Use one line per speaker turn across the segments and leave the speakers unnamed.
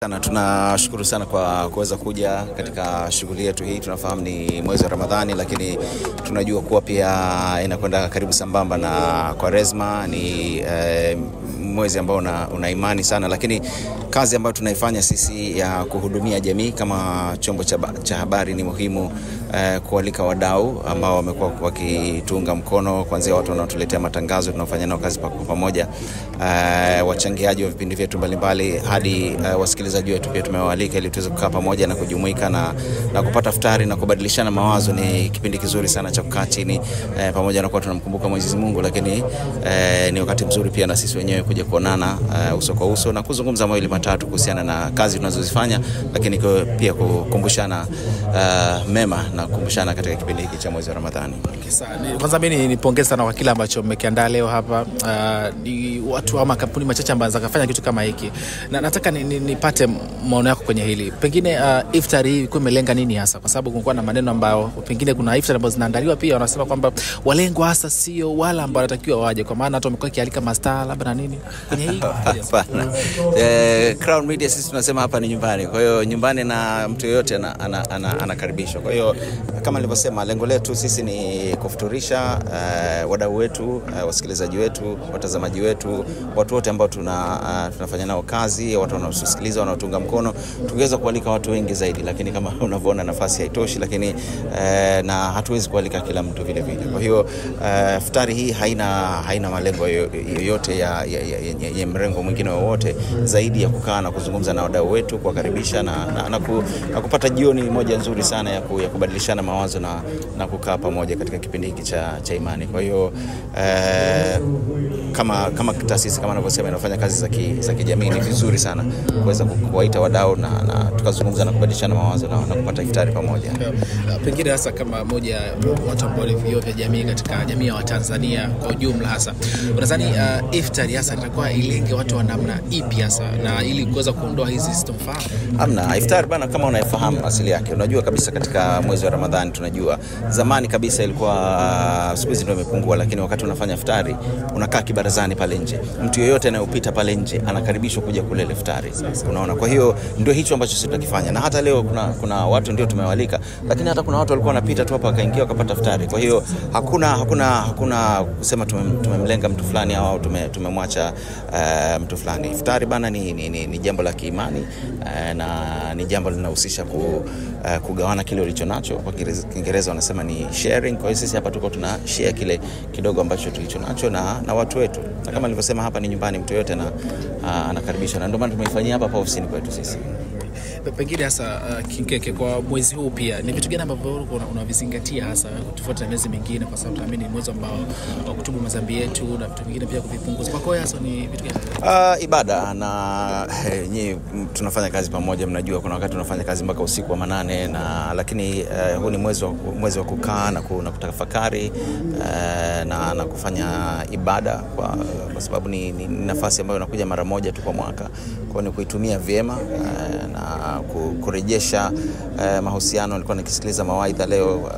Sana tunashukuru sana kwa kuweza kuja katika shughuli yetu hii. Tunafahamu ni mwezi wa Ramadhani, lakini tunajua kuwa pia inakwenda karibu sambamba na Kwaresma. Ni mwezi ambao una imani sana, lakini kazi ambayo tunaifanya sisi ya kuhudumia jamii kama chombo cha habari ni muhimu kualika wadau ambao wamekuwa wakitunga mkono, kuanzia watu wanaotuletea matangazo tunafanya nao kazi pamoja, wachangiaji wa vipindi vyetu mbalimbali, hadi wasikilizaji wetu pia tumewaalika ili tuweze kukaa pamoja na kujumuika na kupata futari na kubadilishana mawazo. Ni kipindi kizuri sana cha kukaa chini pamoja na kuwa tunamkumbuka Mwenyezi Mungu, lakini ni wakati mzuri pia na sisi wenyewe kuja kuonana uso kwa uso na kuzungumza mawili matatu kuhusiana na kazi tunazozifanya, lakini pia kukumbushana mema na kukumbushana katika kipindi hiki cha mwezi wa Ramadhani.
Kwanza mimi nipongeze sana kwa kile ambacho mmekiandaa leo hapa. Ni watu ama kampuni machache ambazo zakafanya kitu kama hiki. Na nataka nipate maono yako kwenye hili. Pengine iftari hii ilikuwa imelenga nini hasa? Kwa sababu kulikuwa na maneno ambayo pengine kuna iftari ambazo zinaandaliwa pia wanasema kwamba walengwa hasa sio wala ambao wanatakiwa waje, kwa maana hata wamekuwa kialika mastaa labda na nini kwenye hii.
Hapana. Crown Media sisi tunasema hapa ni nyumbani. Kwa hiyo nyumbani na mtu yeyote anakaribishwa. Kwa hiyo kama nilivyosema, lengo letu sisi ni kufuturisha wadau wetu, wasikilizaji wetu, watazamaji wetu, watu wote ambao tunafanya nao kazi, watu wanaosikiliza, wanaotunga mkono. Tungeweza kualika watu wengi zaidi, lakini kama unavyoona nafasi haitoshi, lakini na hatuwezi kualika kila mtu vile vile. Kwa hiyo futari hii haina malengo yoyote ya mrengo mwingine wowote zaidi ya kukaa na kuzungumza na wadau wetu, kuwakaribisha na kupata jioni moja nzuri sana ya kubadilishana mawazo na kukaa pamoja katika kipindi hiki cha imani. Kwa hiyo kama taasisi kama ninavyosema inafanya kazi za kijamii, ni vizuri sana kuweza kuwaita wadau na tukazungumza na kubadilishana mawazo na kupata iftari pamoja.
Pengine hasa kama moja watu ambao ni vioo vya jamii katika jamii ya Watanzania kwa ujumla, hasa unadhani iftari hasa itakuwa ilenge watu wa namna ipi hasa, na ili kuweza kuondoa hizi sitomfahamu?
Amna iftari bana, kama unaifahamu asili yake, unajua kabisa katika mwezi wa Ramadhani tunajua zamani kabisa ilikuwa, siku hizi ndio imepungua, lakini wakati unafanya iftari unakaa kibarazani pale nje. Mtu yeyote anayepita pale nje anakaribishwa kuja kule iftari. Unaona, kwa hiyo ndio hicho ambacho sisi tunakifanya. Na hata leo kuna watu ndio tumewalika, lakini hata kuna watu walikuwa wanapita tu hapa wakaingia wakapata iftari. Kwa hiyo hakuna kusema tumemlenga mtu fulani au tumemwacha mtu fulani. Iftari bana ni jambo la kiimani, na ni jambo linahusisha kugawana kile ulichonacho. Kwa Kiingereza wanasema ni sharing. Kwa hiyo sisi hapa tuko tuna share kile kidogo ambacho tulichonacho na watu wetu. Na kama nilivyosema, hapa ni nyumbani, mtu yote anakaribishwa, na ndio maana tumeifanyia hapa ofisini kwetu sisi.
Pengine hasa Kinkeke, kwa mwezi huu pia ni vitu gani ambavyo unavizingatia hasa tofauti na miezi mingine, kwa sababu naamini ni mwezi ambao wa kutubu madhambi yetu na vitu vingine pia kuvipunguza? Kwa hiyo hasa ni vitu gani?
Ibada na nyinyi tunafanya kazi pamoja, mnajua kuna wakati tunafanya kazi mpaka usiku wa manane, lakini huu ni mwezi wa kukaa na kutafakari na kufanya ibada, kwa sababu ni nafasi ambayo inakuja mara moja tu kwa mwaka. Kwa ni kuitumia vyema na kurejesha mahusiano. Nilikuwa nikisikiliza mawaidha leo,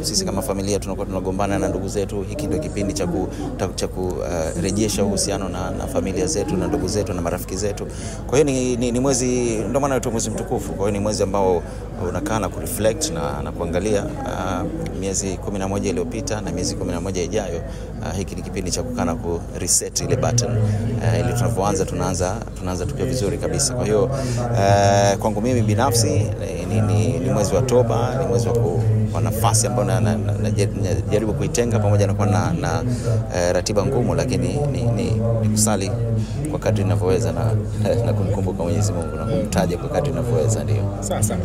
sisi kama familia tunakuwa tunagombana na ndugu zetu. Hiki ndio kipindi cha kurejesha uhusiano na familia zetu na ndugu zetu na marafiki zetu. Kwa hiyo ni mwezi, ndio maana ni mwezi mtukufu. Kwa hiyo ni mwezi ambao unakaa na kureflect na kuangalia miezi 11 iliyopita na miezi 11 ijayo. Hiki ni kipindi cha kukaa na reset ile button, ili tunapoanza tunaanza tukiwa vizuri kabisa. Kwa hiyo kwangu mimi binafsi ni mwezi wa toba, ni mwezi wa nafasi ambayo najaribu kuitenga, pamoja na kuwa na ratiba ngumu, lakini ni kusali kwa kadri ninavyoweza na kumkumbuka Mwenyezi Mungu na kumtaja kwa kadri ninavyoweza. Ndio
sasa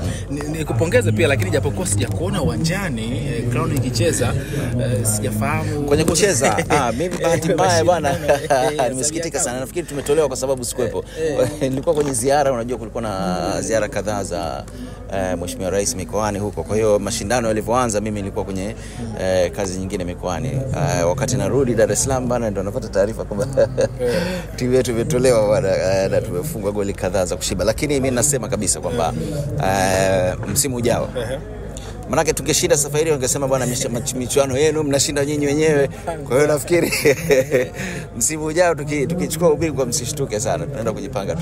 nikupongeze pia, lakini japokuwa sijakuona uwanjani Crown ikicheza, sijafahamu
kwenye kucheza. Mimi bahati mbaya bwana, nimesikitika sana. Nafikiri tumetolewa kwa sababu sikuepo. Nilikuwa kwenye ziara, unajua kulikuwa na ziara kadhaa za Mheshimiwa Rais mikoani huko. Kwa hiyo mashindano yalivyoanza, mimi nilikuwa kwenye kazi nyingine mikoani. Wakati narudi Dar es Salaam bana, ndio napata taarifa kwamba timu yetu imetolewa bwana, na tumefungwa goli kadhaa za kushiba. Lakini mimi nasema kabisa kwamba msimu ujao Manake tungeshinda safari wangesema bwana michuano yenu mnashinda nyinyi wenyewe. Kwa hiyo nafikiri msimu ujao tukichukua ubingwa msishtuke sana. Tunaenda kujipanga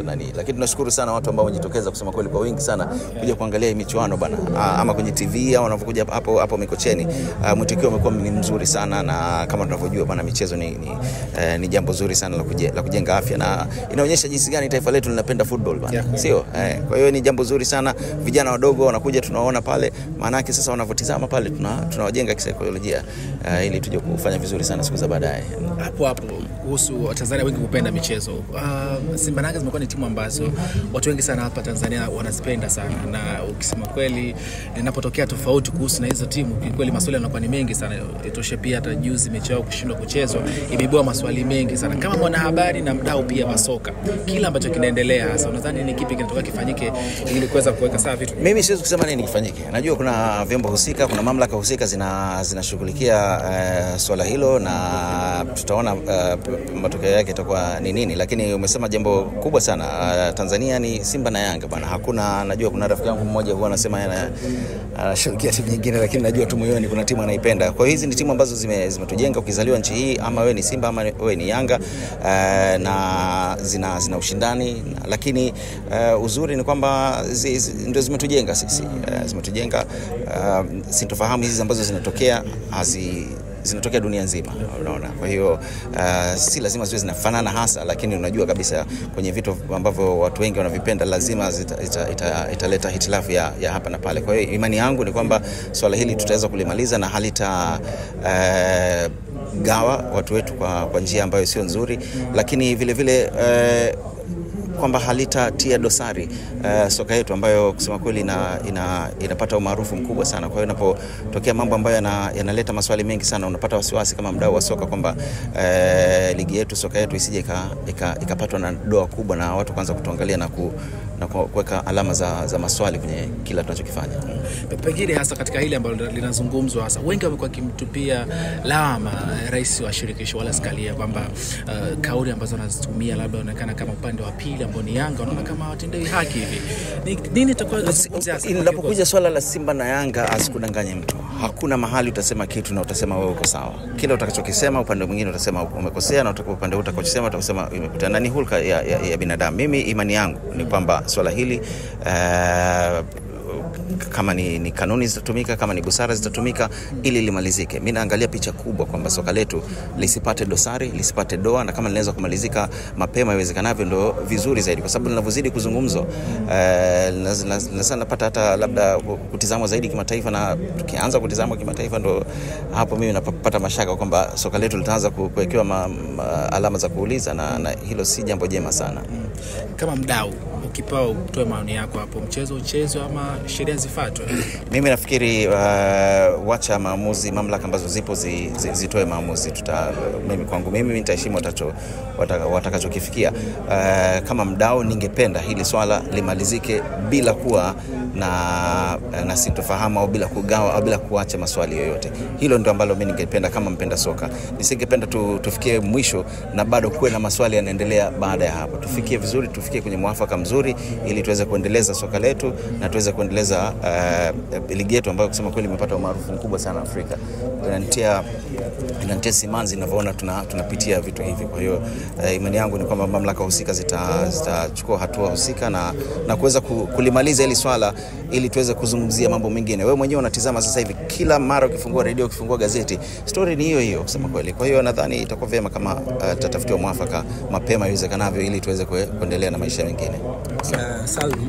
nani. Lakini tunashukuru sana watu ambao wamejitokeza kusema kweli kwa wingi sana kuja kuangalia hii michuano bwana. Ama kwenye TV au wanapokuja hapo Mikocheni. Mwitikio umekuwa ni mzuri sana, na kama tunavyojua bwana, michezo ni jambo zuri sana la kujenga afya, na inaonyesha jinsi gani taifa letu linapenda football bwana. Sio? Kwa hiyo ni jambo zuri sana. Vijana wadogo wanakuja, tunaona pale, maana yake sasa wanavotizama pale tunawajenga kisaikolojia ili tuje kufanya vizuri sana siku za baadaye.
Hapo kuhusu Tanzania wengi kupenda michezo. Simba na Yanga zimekuwa ni timu ambazo watu wengi sana hapa Tanzania wanazipenda sana, na ukisema kweli inapotokea tofauti kuhusu na hizo timu, kwa kweli maswali yanakuwa ni mengi sana. Itoshe pia hata juzi mechi yao kushindwa kuchezwa imeibua maswali mengi sana. Kama mwanahabari na mdau pia wa soka, kila ambacho kinaendelea hasa unadhani ni kipi kinatoka kifanyike ili kuweza kuweka sawa vitu?
Mimi siwezi kusema nini kifanyike. Najua kuna vyombo husika, kuna mamlaka husika zinashughulikia swala hilo, na tutaona matokeo yake itakuwa ni nini. Lakini umesema jambo kubwa sana. Tanzania ni Simba na Yanga bwana. Hakuna, najua kuna rafiki yangu mmoja huwa anasema anashughulikia timu nyingine, lakini najua tu moyoni kuna timu anaipenda. Kwa hiyo hizi ni timu ambazo zimetujenga. Ukizaliwa nchi hii, ama wewe ni Simba ama wewe ni Yanga, na zina ushindani, lakini uzuri ni kwamba ndio zimetujenga sisi. Zimetujenga. Sintofahamu hizi ambazo zinatokea zinatokea dunia nzima, unaona. Kwa hiyo si lazima ziwe zinafanana hasa, lakini unajua kabisa kwenye vitu ambavyo watu wengi wanavipenda lazima italeta hitilafu ya hapa na pale. Kwa hiyo imani yangu ni kwamba swala hili tutaweza kulimaliza na halita gawa watu wetu kwa njia ambayo sio nzuri, lakini vile vile kwamba halitatia dosari soka yetu ambayo kusema kweli inapata umaarufu mkubwa sana. Kwa hiyo inapotokea mambo ambayo yanaleta maswali mengi sana, unapata wasiwasi kama mdau wa soka kwamba ligi yetu, soka yetu isije ikapatwa na doa kubwa na watu kwanza kutuangalia na kuweka alama za maswali kwenye kila tunachokifanya.
Pengine hasa katika hili ambalo linazungumzwa, hasa wengi wamekuwa kimtupia lawama rais wa shirikisho wala Skalia kwamba kauli ambazo anazitumia labda inaonekana kama upande wa pili ambao ni Yanga wanaona kama hawatendewi haki hivi. Nini itakuwa
inapokuja swala la Simba na Yanga? Asikudanganye mtu. Hakuna mahali utasema kitu na utasema wewe uko sawa. Kila utakachokisema upande mwingine utasema umekosea, na upande utakachosema utasema imekutana. Ni hulka ya binadamu. Mimi imani yangu ni kwamba swala hili kama ni kanuni zitatumika, kama ni busara zitatumika ili limalizike. Mimi naangalia picha kubwa kwamba soka letu lisipate dosari, lisipate doa, na kama linaweza kumalizika mapema iwezekanavyo ndio vizuri zaidi, kwa sababu linavozidi kuzungumzwa lazima napata hata labda kutizamwa zaidi kimataifa, na tukianza kutizamwa kimataifa ndo hapo mimi napata mashaka kwamba soka letu litaanza kuwekewa alama za kuuliza, na hilo si jambo jema sana.
Kama mdau ukipao utoe maoni yako hapo, mchezo uchezwe ama sheria zifuatwe?
Mimi nafikiri wacha maamuzi, mamlaka ambazo zipo zitoe maamuzi. Mimi nitaheshimu watakachokifikia. Kama mdau ningependa hili swala limalizike bila kuwa na sintofahamu au bila kugawa au bila kuacha maswali yoyote. Hilo ndio ambalo mimi ningependa kama mpenda soka. Nisingependa tufikie mwisho na bado kuwe na maswali yanaendelea baada ya hapo. Tufikie vizuri, tufikie kwenye mwafaka mzuri ili tuweze kuendeleza soka letu na tuweze kuendeleza ligi yetu ambayo kusema kweli imepata umaarufu mkubwa sana Afrika. Inanitia simanzi ninavyoona tunapitia vitu hivi. Kwa hiyo imani yangu ni kwamba mamlaka husika zitachukua hatua husika na kuweza kulimaliza hili swala ili tuweze kuzungumzia mambo mengine. Wewe mwenyewe unatizama sasa hivi kila mara ukifungua redio, ukifungua gazeti, story ni hiyo kusema kweli. Kwa hiyo nadhani itakuwa vyema kama tutatafutiwa mwafaka mapema iwezekanavyo ili tuweze kuendelea na maisha mengine.
Salum,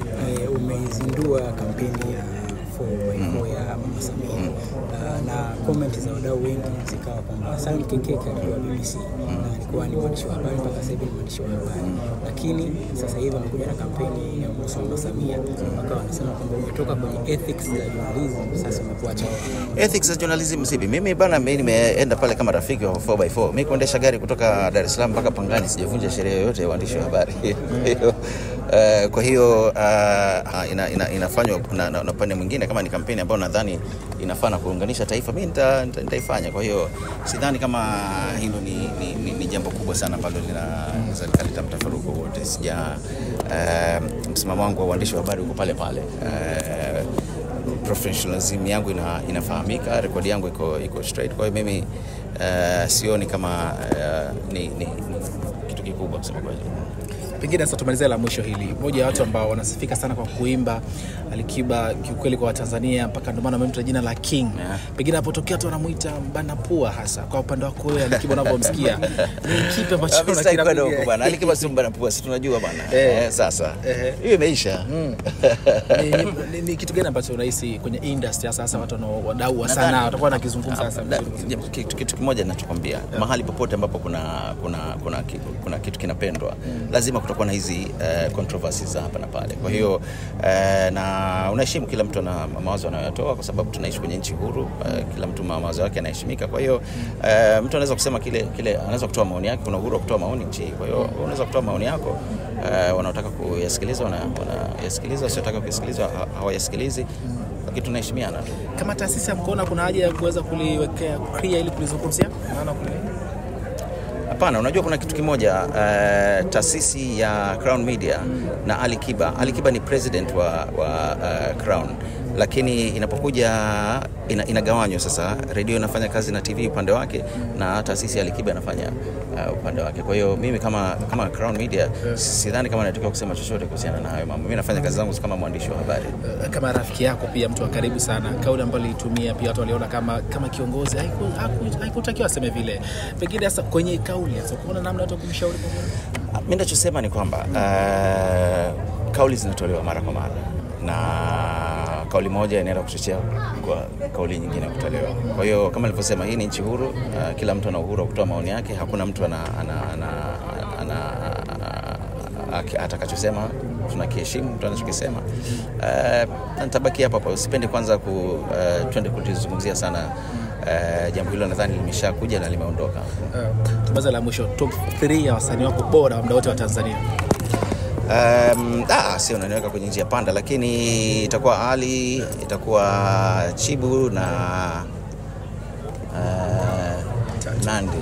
umezindua kampeni ya 4x4 ya Mama Samia. Na comment za wadau wengi zikawa kwamba Salum Kekeke alikuwa BBC na alikuwa ni mwandishi wa habari, mpaka sasa hivi ni mwandishi wa habari, lakini sasa hivi amekuja na kampeni ya Mama Samia, wakawa wanasema kwamba umetoka kwenye ethics za journalism, sasa umekuacha
ethics za journalism. Sipi mimi bana, mimi nimeenda pale kama rafiki wa 4x4. Mimi kuendesha gari kutoka Dar es Salaam mpaka Pangani, sijavunja sheria yoyote ya uandishi wa habari. Kwa hiyo inafanywa na upande mwingine, kama ni kampeni ambayo nadhani inafaa kuunganisha taifa, mimi nitaifanya. Kwa hiyo sidhani kama hilo ni jambo kubwa sana ambalo linaweza kuleta mtafaruku wote. Msimamo wangu wa uandishi wa habari uko pale. professionalism yangu inafahamika, rekodi yangu iko straight. Kwa hiyo mimi sioni kama ni kitu kikubwa kusema kweli.
Pengine sasa tumalizia la mwisho hili. Mmoja wa watu ambao wanasifika sana kwa kuimba, Alikiba kiukweli kwa Tanzania mpaka ndio maana wamemta jina la King. Pengine anapotokea tu anamuita mbana pua hasa. Kwa upande wako wewe Alikiba unapomsikia, ni kipi ambacho
unakiona huko bwana? Alikiba si mbana pua, si tunajua bwana. Sasa hiyo imeisha.
Ni kitu gani ambacho unahisi kwenye industry sasa watu wadau sana watakuwa nakizungumza sasa?
Kitu kimoja ninachokwambia, mahali popote ambapo kuna kitu kinapendwa, lazima kutakuwa na hizi controversies hapa na pale. Kwa hiyo na unaheshimu kila mtu na mawazo anayotoa, kwa sababu tunaishi kwenye nchi huru. Kila mtu mawazo yake yanaheshimika. Kwa hiyo mtu anaweza kusema kile anaweza kutoa maoni yake. Kuna uhuru wa kutoa maoni nchi. Kwa hiyo unaweza kutoa maoni yako, wanaotaka kuyasikiliza wanayasikiliza, wasiotaka kuyasikiliza hawayasikilizi. Lakini tunaheshimiana tu.
Kama taasisi mkoona kuna haja ya kuweza kuliwekea clear ili kulizungumzia? Maana
hapana, unajua kuna kitu kimoja, taasisi ya Crown Media na Alikiba ni president wa Crown, lakini inapokuja inagawanywa. Sasa radio inafanya kazi na TV upande wake, na taasisi ya Alikiba inafanya upande wake. Kwa hiyo mimi kama Crown Media sidhani kama nataka kusema chochote kuhusiana na hayo mambo. Mimi nafanya kazi zangu kama mwandishi wa habari.
Kama rafiki yako pia, mtu wa karibu sana, kauli ambayo alitumia pia watu waliona kama kiongozi haikutakiwa aseme vile. Pengine sasa kwenye kauli sasa kuna namna ya kumshauri pamoja.
Mimi ninachosema ni kwamba kauli zinatolewa mara kwa mara, na kauli moja inaenda kuchochea kwa kauli nyingine kutolewa. Kwa hiyo kama nilivyosema, hii ni nchi huru, kila mtu ana uhuru wa kutoa maoni yake. Hakuna mtu atakachosema tunakiheshimu, mtu anachokisema. Nitabaki hapa. Usipendi kwanza twende kutizungumzia sana jambo hilo. Nadhani limeshakuja na limeondoka.
Tubaza la mwisho, top 3 ya wasanii wako bora wa muda wote wa Tanzania.
Sio unaniweka kwenye njia panda, lakini itakuwa Ali, itakuwa Chibu na Nandi.